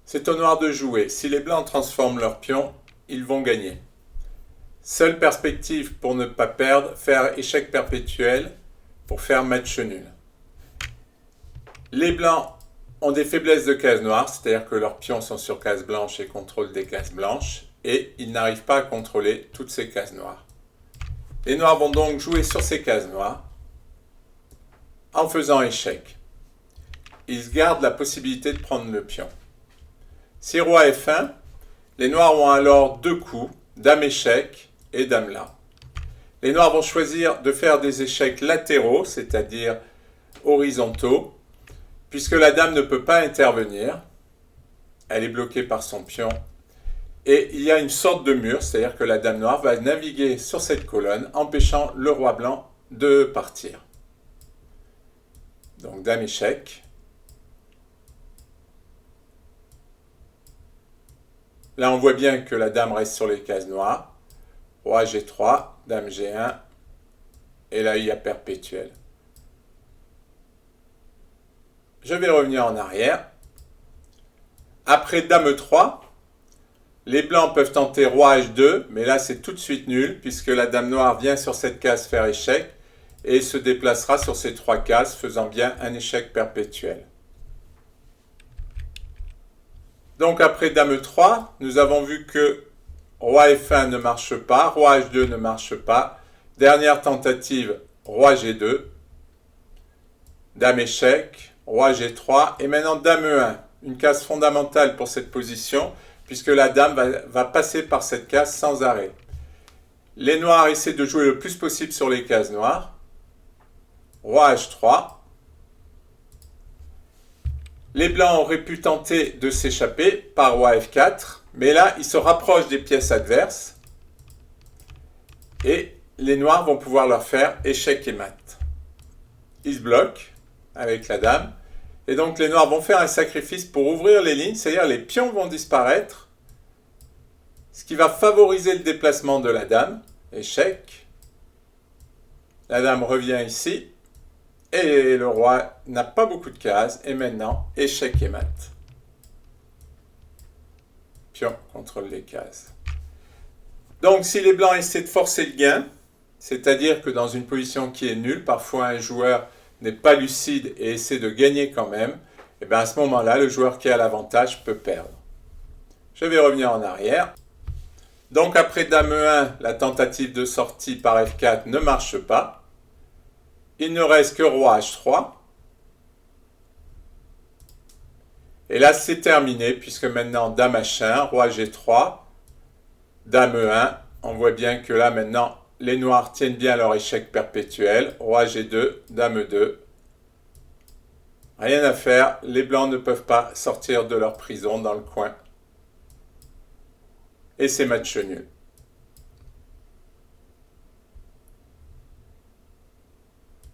C'est au noir de jouer. Si les blancs transforment leurs pions, ils vont gagner. Seule perspective pour ne pas perdre, faire échec perpétuel pour faire match nul. Les blancs ont des faiblesses de cases noires, c'est-à-dire que leurs pions sont sur cases blanches et contrôlent des cases blanches, et ils n'arrivent pas à contrôler toutes ces cases noires. Les noirs vont donc jouer sur ces cases noires en faisant échec. Ils gardent la possibilité de prendre le pion. Si roi F1, les noirs ont alors deux coups, dame échec et dame là. Les noirs vont choisir de faire des échecs latéraux, c'est-à-dire horizontaux, puisque la dame ne peut pas intervenir. Elle est bloquée par son pion. Et il y a une sorte de mur, c'est-à-dire que la dame noire va naviguer sur cette colonne, empêchant le roi blanc de partir. Donc dame échec. Là, on voit bien que la dame reste sur les cases noires. Roi G3, dame G1, et là, il y a perpétuel. Je vais revenir en arrière. Après dame E3, les blancs peuvent tenter roi H2, mais là, c'est tout de suite nul, puisque la dame noire vient sur cette case faire échec, et se déplacera sur ces trois cases, faisant bien un échec perpétuel. Donc après dame E3, nous avons vu que roi F1 ne marche pas, roi H2 ne marche pas. Dernière tentative, roi G2, dame échec, roi G3, et maintenant dame E1, une case fondamentale pour cette position, puisque la dame va passer par cette case sans arrêt. Les noirs essaient de jouer le plus possible sur les cases noires. Roi H3. Les blancs auraient pu tenter de s'échapper par roi F4, mais là, ils se rapprochent des pièces adverses et les noirs vont pouvoir leur faire échec et mat. Ils se bloquent avec la dame et donc les noirs vont faire un sacrifice pour ouvrir les lignes, c'est-à-dire les pions vont disparaître, ce qui va favoriser le déplacement de la dame. Échec. La dame revient ici. Et le roi n'a pas beaucoup de cases. Et maintenant, échec et mat. Pion contrôle les cases. Donc, si les blancs essaient de forcer le gain, c'est-à-dire que dans une position qui est nulle, parfois un joueur n'est pas lucide et essaie de gagner quand même, et bien à ce moment-là, le joueur qui a l'avantage peut perdre. Je vais revenir en arrière. Donc, après dame E1, la tentative de sortie par F4 ne marche pas. Il ne reste que roi H3. Et là, c'est terminé, puisque maintenant, dame H1, roi G3, dame E1. On voit bien que là, maintenant, les noirs tiennent bien leur échec perpétuel. Roi G2, dame E2. Rien à faire, les blancs ne peuvent pas sortir de leur prison dans le coin. Et c'est match nul.